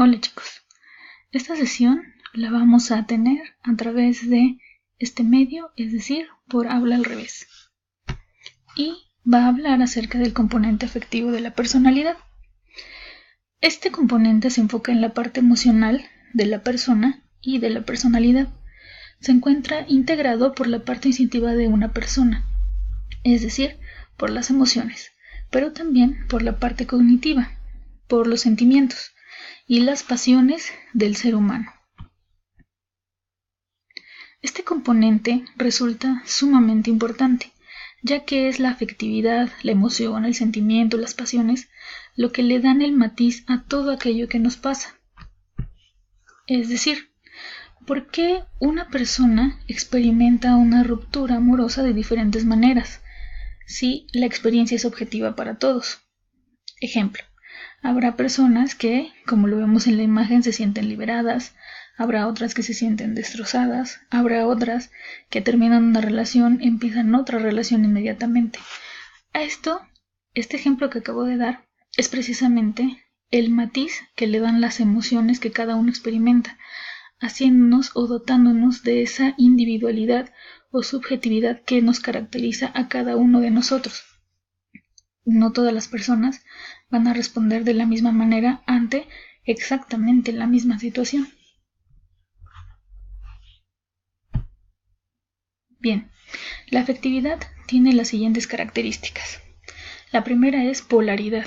Hola chicos, esta sesión la vamos a tener a través de este medio, es decir, por habla al revés. Y va a hablar acerca del componente afectivo de la personalidad. Este componente se enfoca en la parte emocional de la persona y de la personalidad. Se encuentra integrado por la parte instintiva de una persona, es decir, por las emociones, pero también por la parte cognitiva, por los sentimientos y las pasiones del ser humano. Este componente resulta sumamente importante, ya que es la afectividad, la emoción, el sentimiento, las pasiones, lo que le dan el matiz a todo aquello que nos pasa. Es decir, ¿por qué una persona experimenta una ruptura amorosa de diferentes maneras? Si la experiencia es objetiva para todos. Ejemplo, habrá personas que, como lo vemos en la imagen, se sienten liberadas, habrá otras que se sienten destrozadas, habrá otras que terminan una relación, empiezan otra relación inmediatamente. Este ejemplo que acabo de dar es precisamente el matiz que le dan las emociones que cada uno experimenta, haciéndonos o dotándonos de esa individualidad o subjetividad que nos caracteriza a cada uno de nosotros. No todas las personas van a responder de la misma manera ante exactamente la misma situación. Bien, la afectividad tiene las siguientes características. La primera es polaridad,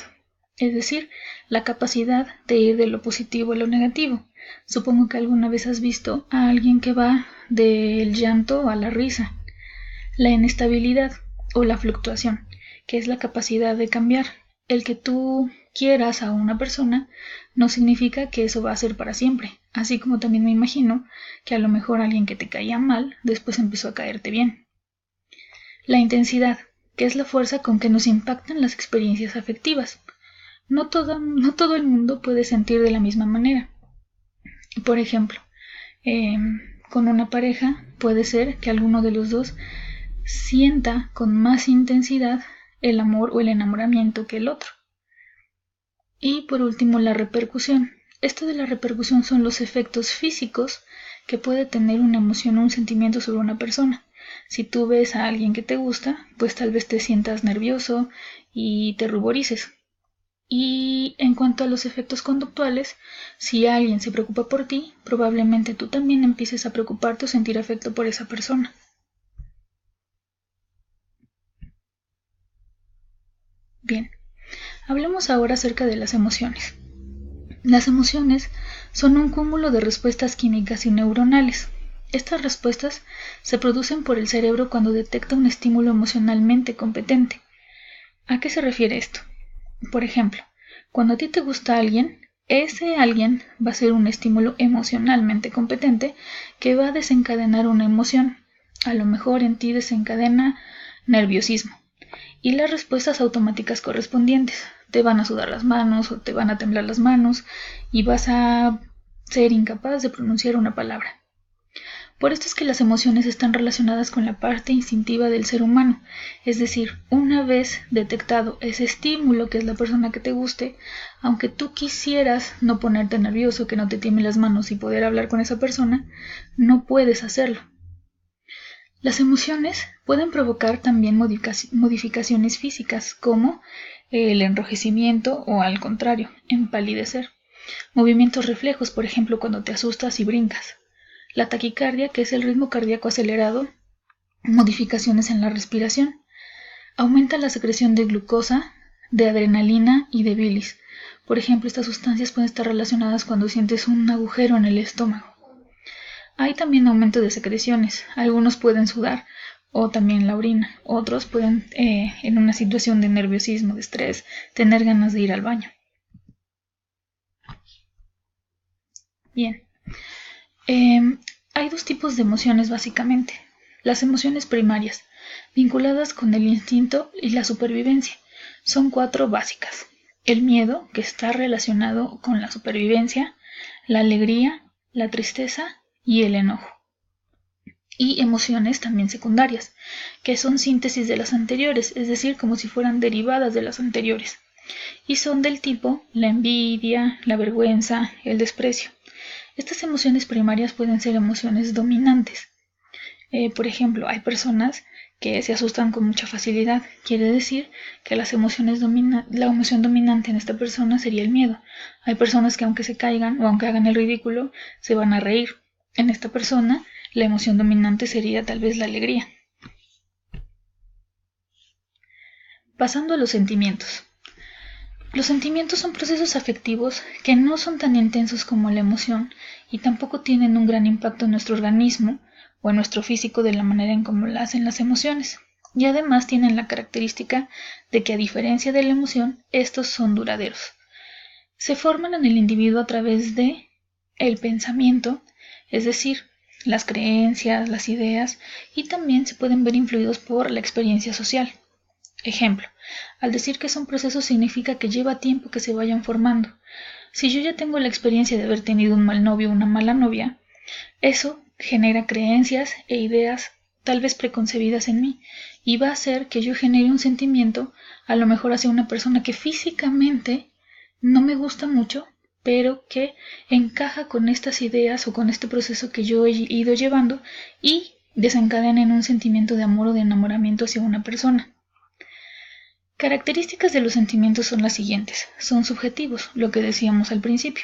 es decir, la capacidad de ir de lo positivo a lo negativo. Supongo que alguna vez has visto a alguien que va del llanto a la risa. La inestabilidad o la fluctuación, que es la capacidad de cambiar. El que tú quieras a una persona no significa que eso va a ser para siempre, así como también me imagino que a lo mejor alguien que te caía mal después empezó a caerte bien. La intensidad, que es la fuerza con que nos impactan las experiencias afectivas. No todo el mundo puede sentir de la misma manera. Por ejemplo, con una pareja puede ser que alguno de los dos sienta con más intensidad el amor o el enamoramiento que el otro. Y por último, la repercusión. Esto de la repercusión son los efectos físicos que puede tener una emoción o un sentimiento sobre una persona. Si tú ves a alguien que te gusta, pues tal vez te sientas nervioso y te ruborices. Y en cuanto a los efectos conductuales, si alguien se preocupa por ti, probablemente tú también empieces a preocuparte o sentir afecto por esa persona. Bien, hablemos ahora acerca de las emociones. Las emociones son un cúmulo de respuestas químicas y neuronales. Estas respuestas se producen por el cerebro cuando detecta un estímulo emocionalmente competente. ¿A qué se refiere esto? Por ejemplo, cuando a ti te gusta alguien, ese alguien va a ser un estímulo emocionalmente competente que va a desencadenar una emoción. A lo mejor en ti desencadena nerviosismo. Y las respuestas automáticas correspondientes. Te van a sudar las manos o te van a temblar las manos y vas a ser incapaz de pronunciar una palabra. Por esto es que las emociones están relacionadas con la parte instintiva del ser humano, es decir, una vez detectado ese estímulo que es la persona que te guste, aunque tú quisieras no ponerte nervioso, que no te tiemblen las manos y poder hablar con esa persona, no puedes hacerlo. Las emociones pueden provocar también modificaciones físicas, como el enrojecimiento o, al contrario, empalidecer. Movimientos reflejos, por ejemplo, cuando te asustas y brincas. La taquicardia, que es el ritmo cardíaco acelerado. Modificaciones en la respiración. Aumenta la secreción de glucosa, de adrenalina y de bilis. Por ejemplo, estas sustancias pueden estar relacionadas cuando sientes un agujero en el estómago. Hay también aumento de secreciones. Algunos pueden sudar o también la orina. Otros pueden, en una situación de nerviosismo, de estrés, tener ganas de ir al baño. Bien. Hay dos tipos de emociones básicamente. Las emociones primarias, vinculadas con el instinto y la supervivencia. Son 4 básicas. El miedo, que está relacionado con la supervivencia, la alegría, la tristeza y el enojo. Y emociones también secundarias, que son síntesis de las anteriores, es decir, como si fueran derivadas de las anteriores. y son del tipo la envidia, la vergüenza, el desprecio. Estas emociones primarias pueden ser emociones dominantes. Por ejemplo, hay personas que se asustan con mucha facilidad. Quiere decir que la emoción dominante en esta persona sería el miedo. Hay personas que aunque se caigan o aunque hagan el ridículo, se van a reír. En esta persona, la emoción dominante sería tal vez la alegría. Pasando a los sentimientos. Los sentimientos son procesos afectivos que no son tan intensos como la emoción y tampoco tienen un gran impacto en nuestro organismo o en nuestro físico de la manera en cómo lo hacen las emociones. Y además tienen la característica de que a diferencia de la emoción, estos son duraderos. Se forman en el individuo a través de el pensamiento, es decir, las creencias, las ideas, y también se pueden ver influidos por la experiencia social. Ejemplo, al decir que son procesos significa que lleva tiempo que se vayan formando. Si yo ya tengo la experiencia de haber tenido un mal novio o una mala novia, eso genera creencias e ideas tal vez preconcebidas en mí y va a hacer que yo genere un sentimiento a lo mejor hacia una persona que físicamente no me gusta mucho, pero que encaja con estas ideas o con este proceso que yo he ido llevando y desencadena en un sentimiento de amor o de enamoramiento hacia una persona. Características de los sentimientos son las siguientes. Son subjetivos, lo que decíamos al principio.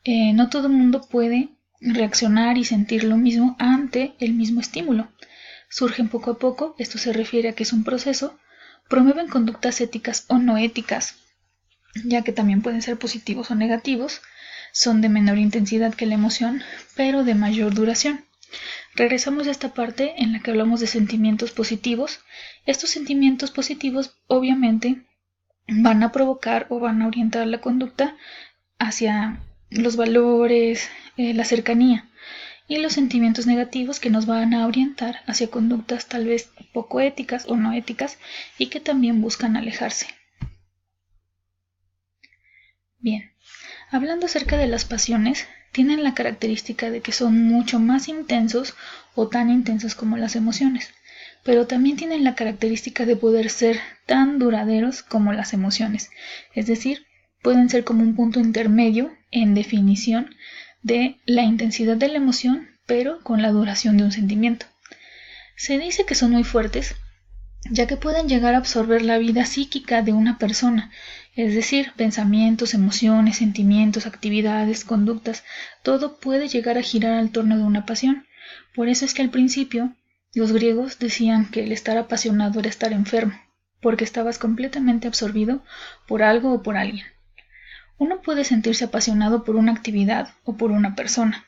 No todo el mundo puede reaccionar y sentir lo mismo ante el mismo estímulo. Surgen poco a poco, esto se refiere a que es un proceso, promueven conductas éticas o no éticas, ya que también pueden ser positivos o negativos, son de menor intensidad que la emoción, pero de mayor duración. Regresamos a esta parte en la que hablamos de sentimientos positivos. Estos sentimientos positivos obviamente van a provocar o van a orientar la conducta hacia los valores, la cercanía, y los sentimientos negativos que nos van a orientar hacia conductas tal vez poco éticas o no éticas y que también buscan alejarse. Bien, hablando acerca de las pasiones, tienen la característica de que son mucho más intensos o tan intensos como las emociones, pero también tienen la característica de poder ser tan duraderos como las emociones, es decir, pueden ser como un punto intermedio en definición de la intensidad de la emoción, pero con la duración de un sentimiento. Se dice que son muy fuertes, ya que pueden llegar a absorber la vida psíquica de una persona, es decir, pensamientos, emociones, sentimientos, actividades, conductas, todo puede llegar a girar al torno de una pasión. Por eso es que al principio los griegos decían que el estar apasionado era estar enfermo, porque estabas completamente absorbido por algo o por alguien. Uno puede sentirse apasionado por una actividad o por una persona.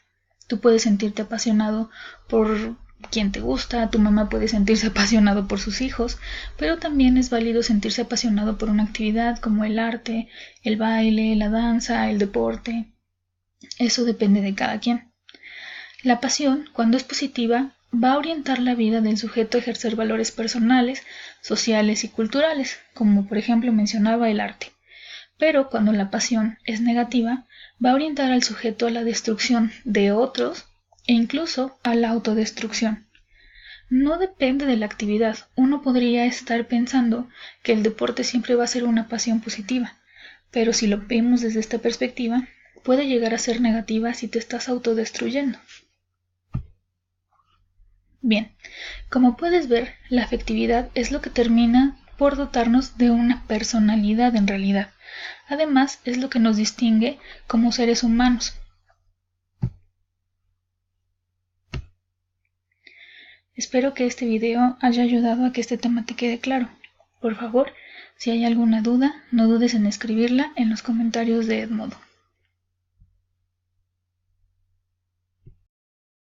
Tú puedes sentirte apasionado por quien te gusta, tu mamá puede sentirse apasionado por sus hijos, pero también es válido sentirse apasionado por una actividad como el arte, el baile, la danza, el deporte. Eso depende de cada quien. La pasión, cuando es positiva, va a orientar la vida del sujeto a ejercer valores personales, sociales y culturales, como por ejemplo mencionaba el arte. Pero cuando la pasión es negativa, va a orientar al sujeto a la destrucción de otros e incluso a la autodestrucción. No depende de la actividad. Uno podría estar pensando que el deporte siempre va a ser una pasión positiva, pero si lo vemos desde esta perspectiva, puede llegar a ser negativa si te estás autodestruyendo. Bien, como puedes ver, la afectividad es lo que termina por dotarnos de una personalidad en realidad. Además, es lo que nos distingue como seres humanos. Espero que este video haya ayudado a que este tema te quede claro. Por favor, si hay alguna duda, no dudes en escribirla en los comentarios de Edmodo.